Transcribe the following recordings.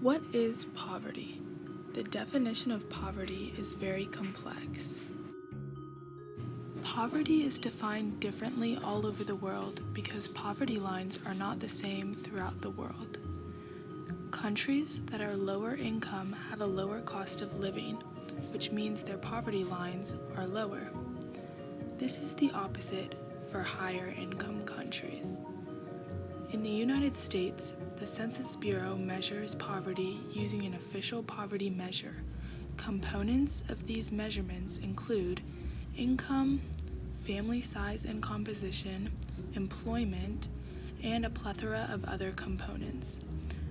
What is poverty? The definition of poverty is very complex. Poverty is defined differently all over the world because poverty lines are not the same throughout the world. Countries that are lower income have a lower cost of living, which means their poverty lines are lower. This is the opposite for higher income countries. In the United States, the Census Bureau measures poverty using an official poverty measure. Components of these measurements include income, family size and composition, employment, and a plethora of other components.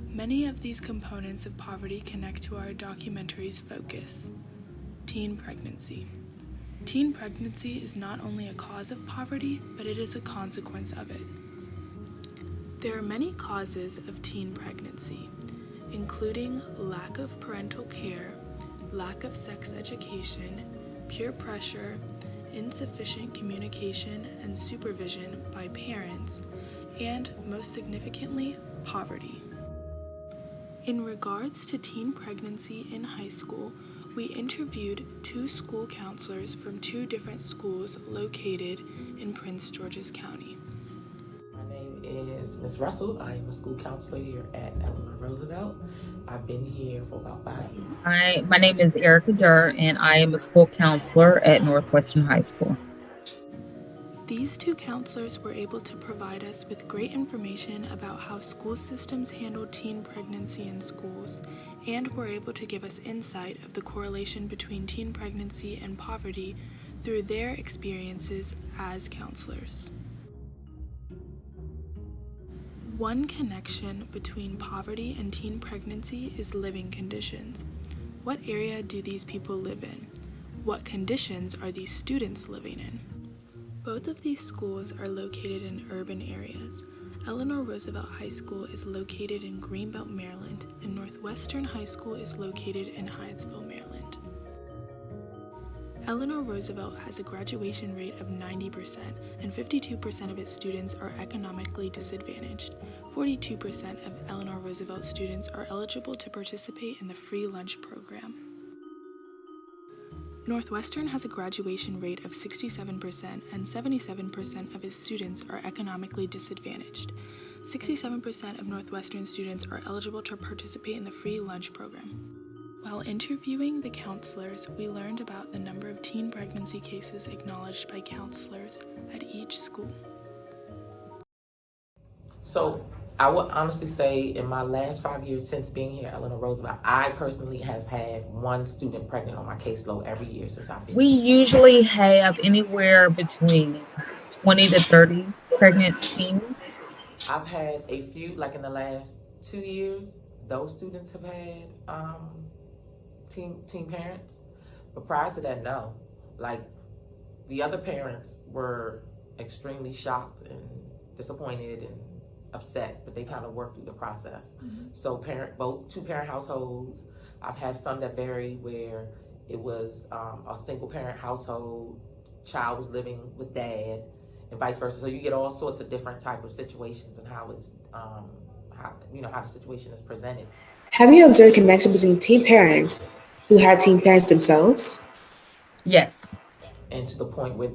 Many of these components of poverty connect to our documentary's focus: teen pregnancy. Teen pregnancy is not only a cause of poverty, but it is a consequence of it. There are many causes of teen pregnancy, including lack of parental care, lack of sex education, peer pressure, insufficient communication and supervision by parents, and most significantly, poverty. In regards to teen pregnancy in high school, we interviewed 2 school counselors from 2 different schools located in Prince George's County. My name is Ms. Russell. I am a school counselor here at Eleanor Roosevelt. I've been here for about 5 years. Hi, my name is Erica Durr, and I am a school counselor at Northwestern High School. These 2 counselors were able to provide us with great information about how school systems handle teen pregnancy in schools, and were able to give us insight of the correlation between teen pregnancy and poverty through their experiences as counselors. One connection between poverty and teen pregnancy is living conditions. What area do these people live in? What conditions are these students living in? Both of these schools are located in urban areas. Eleanor Roosevelt High School is located in Greenbelt, Maryland, and Northwestern High School is located in Hyattsville, Maryland. Eleanor Roosevelt has a graduation rate of 90%, and 52% of its students are economically disadvantaged. 42% of Eleanor Roosevelt students are eligible to participate in the free lunch program. Northwestern has a graduation rate of 67%, and 77% of its students are economically disadvantaged. 67% of Northwestern students are eligible to participate in the free lunch program. While interviewing the counselors, we learned about the number of teen pregnancy cases acknowledged by counselors at each school. So I would honestly say in my last 5 years since being here at Eleanor Roosevelt, I personally have had 1 student pregnant on my caseload every year since I've been We usually have anywhere between 20 to 30 pregnant teens. I've had a few, like in the last 2 years, those students have had teen parents. But prior to that, no. Like, the other parents were extremely shocked and disappointed and upset, but they kind of worked through the process. So both 2-parent households. I've had some that vary where it was a single parent household, child was living with dad, and vice versa. So you get all sorts of different type of situations and how it's how the situation is presented. Have you observed a connection between teen parents who had teen parents themselves? Yes. And to the point where,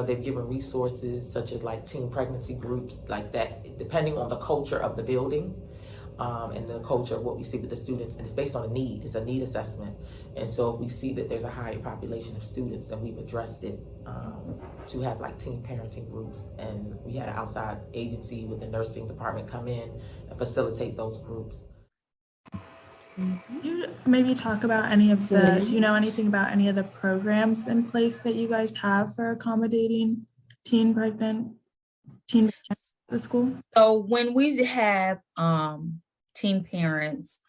they've given resources such as like teen pregnancy groups like that, depending on the culture of the building and the culture of what we see with the students. And it's based on a need. It's a need assessment. And so if we see that there's a higher population of students, then we've addressed it to have like teen parenting groups. And we had an outside agency with the nursing department come in and facilitate those groups. Can you maybe talk about do you know anything about any of the programs in place that you guys have for accommodating teen pregnant at the school? So when we have teen parents,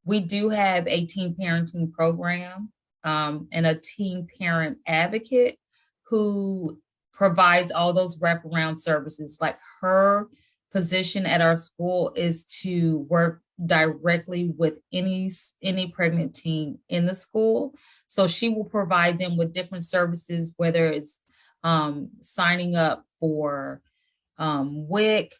we do have a teen parenting program and a teen parent advocate who provides all those wraparound services. Like, her position at our school is to work directly with any pregnant teen in the school. So she will provide them with different services, whether it's signing up for WIC,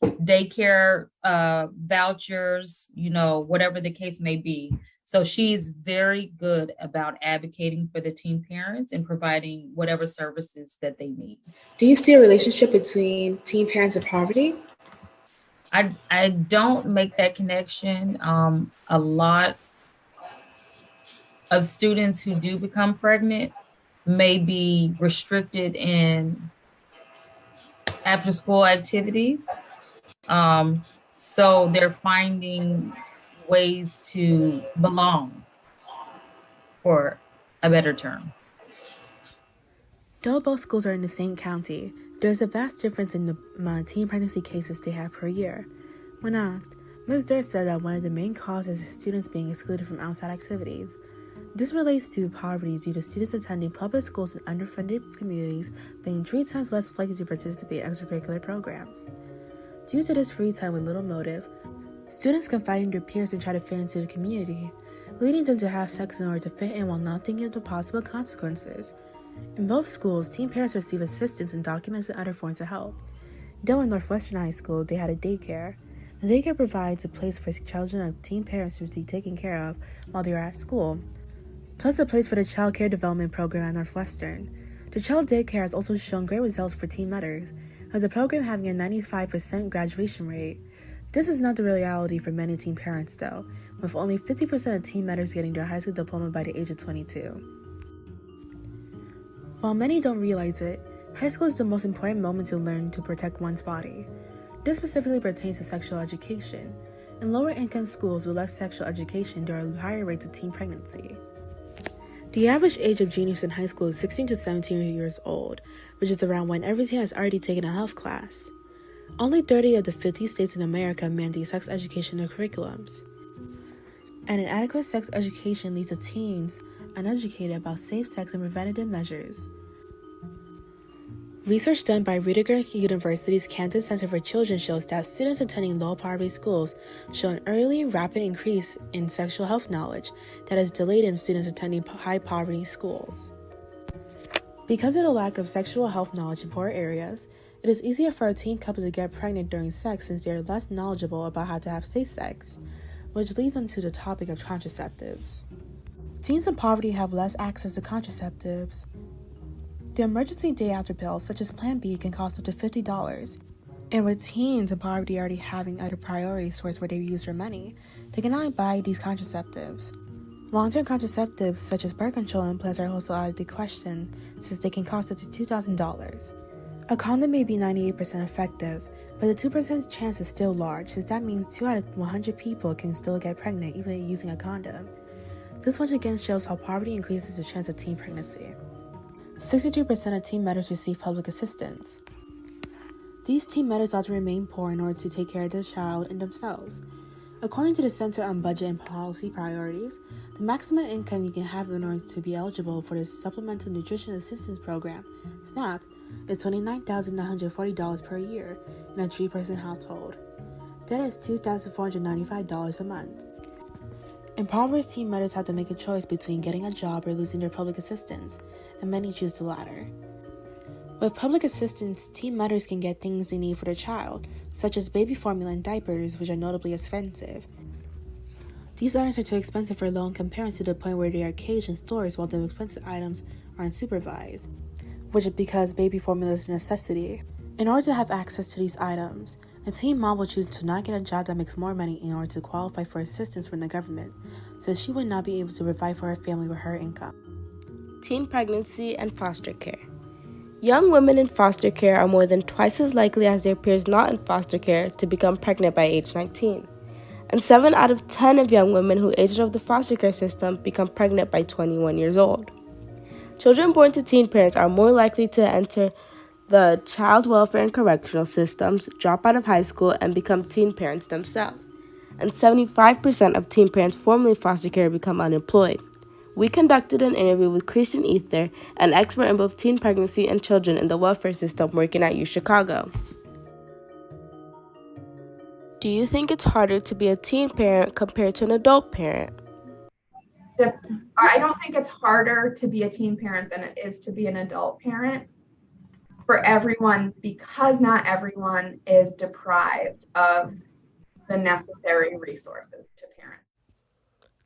daycare vouchers, whatever the case may be. So she's very good about advocating for the teen parents and providing whatever services that they need. Do you see a relationship between teen parents and poverty? I don't make that connection. A lot of students who do become pregnant may be restricted in after school activities. So they're finding ways to belong, for a better term. Though both schools are in the same county, there is a vast difference in the amount of teen pregnancy cases they have per year. When asked, Ms. Durr said that one of the main causes is students being excluded from outside activities. This relates to poverty due to students attending public schools in underfunded communities being 3 times less likely to participate in extracurricular programs. Due to this free time with little motive, students confide in their peers and try to fit into the community, leading them to have sex in order to fit in while not thinking of the possible consequences. In both schools, teen parents receive assistance in documents and other forms of help. Though in Northwestern High School, they had a daycare. The daycare provides a place for children of teen parents to be taken care of while they are at school, plus a place for the child care development program at Northwestern. The child daycare has also shown great results for teen mothers, with the program having a 95% graduation rate. This is not the reality for many teen parents, though, with only 50% of teen mothers getting their high school diploma by the age of 22. While many don't realize it, high school is the most important moment to learn to protect one's body. This specifically pertains to sexual education. In lower-income schools with less sexual education, there are higher rates of teen pregnancy. The average age of juniors in high school is 16 to 17 years old, which is around when every teen has already taken a health class. Only 30 of the 50 states in America mandate sex education in their curriculums. And inadequate sex education leaves the teens uneducated about safe sex and preventative measures. Research done by Rudiger University's Camden Center for Children shows that students attending low-poverty schools show an early, rapid increase in sexual health knowledge that is delayed in students attending high-poverty schools. Because of the lack of sexual health knowledge in poor areas, it is easier for a teen couple to get pregnant during sex since they are less knowledgeable about how to have safe sex, which leads on to the topic of contraceptives. Teens in poverty have less access to contraceptives. The emergency day-after pills, such as Plan B, can cost up to $50. And with teens in poverty already having other priorities towards where they use their money, they cannot buy these contraceptives. Long-term contraceptives, such as birth control implants, are also out of the question since they can cost up to $2,000. A condom may be 98% effective, but the 2% chance is still large, since that means 2 out of 100 people can still get pregnant even using a condom. This once again shows how poverty increases the chance of teen pregnancy. 63% of teen mothers receive public assistance. These teen mothers ought to remain poor in order to take care of their child and themselves. According to the Center on Budget and Policy Priorities, the maximum income you can have in order to be eligible for the Supplemental Nutrition Assistance Program, SNAP, is $29,940 per year in a 3-person household. That is $2,495 a month. Impoverished teen mothers have to make a choice between getting a job or losing their public assistance, and many choose the latter. With public assistance, teen mothers can get things they need for their child, such as baby formula and diapers, which are notably expensive. These items are too expensive for low-income parents to the point where they are caged in stores while the expensive items are unsupervised, which is because baby formula is a necessity. In order to have access to these items, a teen mom will choose to not get a job that makes more money in order to qualify for assistance from the government, since she would not be able to provide for her family with her income. Teen pregnancy and foster care. Young women in foster care are more than twice as likely as their peers not in foster care to become pregnant by age 19. And 7 out of 10 of young women who age out of the foster care system become pregnant by 21 years old. Children born to teen parents are more likely to enter the child welfare and correctional systems, drop out of high school, and become teen parents themselves. And 75% of teen parents formerly in foster care become unemployed. We conducted an interview with Kristen Ethier, an expert in both teen pregnancy and children in the welfare system working at UChicago. Do you think it's harder to be a teen parent compared to an adult parent? I don't think it's harder to be a teen parent than it is to be an adult parent. for everyone, because not everyone is deprived of the necessary resources to parent.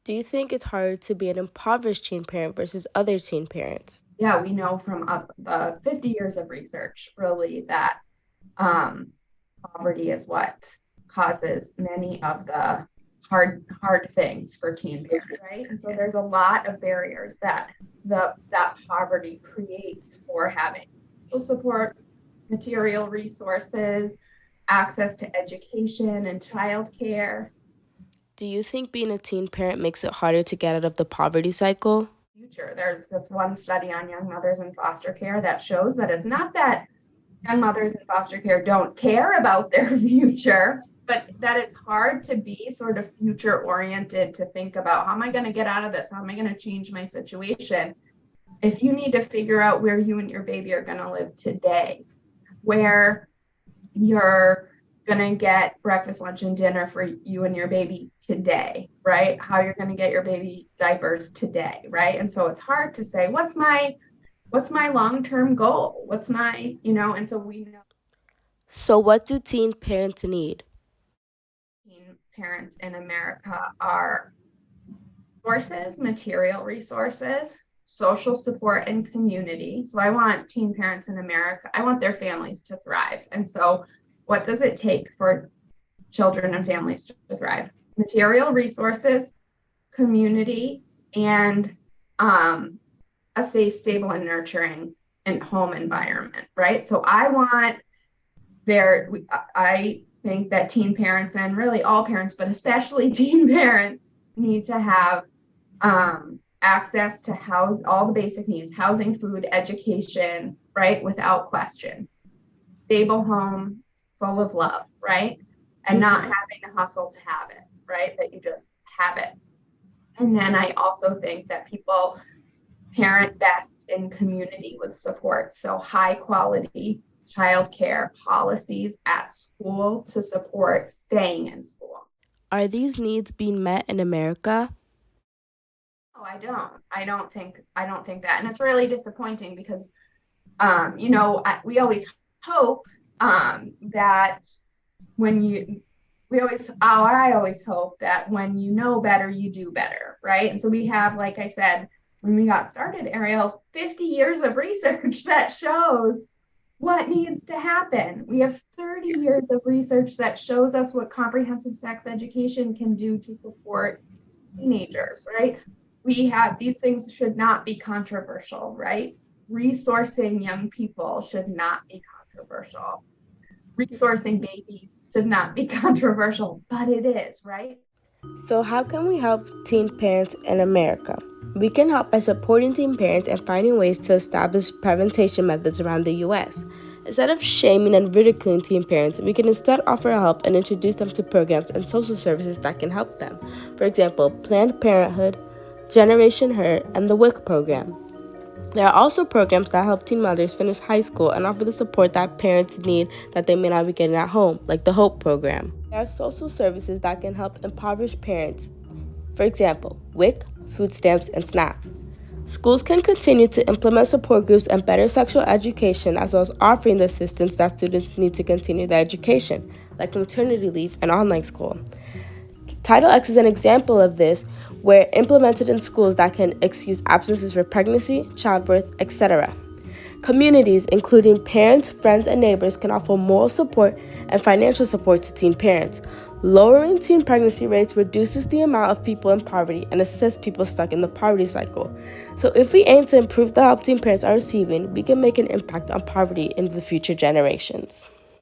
Do you think it's harder to be an impoverished teen parent versus other teen parents? Yeah, we know from the 50 years of research really that poverty is what causes many of the hard things for teen parents, right? And so there's a lot of barriers that that poverty creates for having social support, material resources, access to education and childcare. Do you think being a teen parent makes it harder to get out of the poverty cycle? Future. There's this one study on young mothers in foster care that shows that it's not that young mothers in foster care don't care about their future, but that it's hard to be sort of future oriented, to think about how am I going to get out of this? How am I going to change my situation? If you need to figure out where you and your baby are going to live today, where you're going to get breakfast, lunch, and dinner for you and your baby today, right? How you're going to get your baby diapers today, right? And so it's hard to say, what's my long-term goal? What's my, and so we know. So what do teen parents need? Teen parents in America are resources, material resources, social support, and community. So I want teen parents in America, I want their families to thrive. And so what does it take for children and families to thrive? Material resources, community, and a safe, stable, and nurturing and home environment, right? So I think that teen parents, and really all parents, but especially teen parents, need to have access to all the basic needs: housing, food, education, right? Without question. Stable home, full of love, right? And not having to hustle to have it, right? That you just have it. And then I also think that people parent best in community with support. So high quality childcare policies at school to support staying in school. Are these needs being met in America? No, I don't. I don't think that. And it's really disappointing because, we always hope that I always hope that when you know better, you do better, right? And so we have, like I said, when we got started, Arielle, 50 years of research that shows what needs to happen. We have 30 years of research that shows us what comprehensive sex education can do to support teenagers, right? These things should not be controversial, right? Resourcing young people should not be controversial. Resourcing babies should not be controversial, but it is, right? So how can we help teen parents in America? We can help by supporting teen parents and finding ways to establish prevention methods around the U.S. Instead of shaming and ridiculing teen parents, we can instead offer help and introduce them to programs and social services that can help them. For example, Planned Parenthood, Generation Her, and the WIC program. There are also programs that help teen mothers finish high school and offer the support that parents need that they may not be getting at home, like the HOPE program. There are social services that can help impoverished parents. For example, WIC, food stamps, and SNAP. Schools can continue to implement support groups and better sexual education, as well as offering the assistance that students need to continue their education, like maternity leave and online school. Title X is an example of this, where implemented in schools that can excuse absences for pregnancy, childbirth, etc. Communities, including parents, friends, and neighbors, can offer moral support and financial support to teen parents. Lowering teen pregnancy rates reduces the amount of people in poverty and assists people stuck in the poverty cycle. So if we aim to improve the help teen parents are receiving, we can make an impact on poverty in the future generations.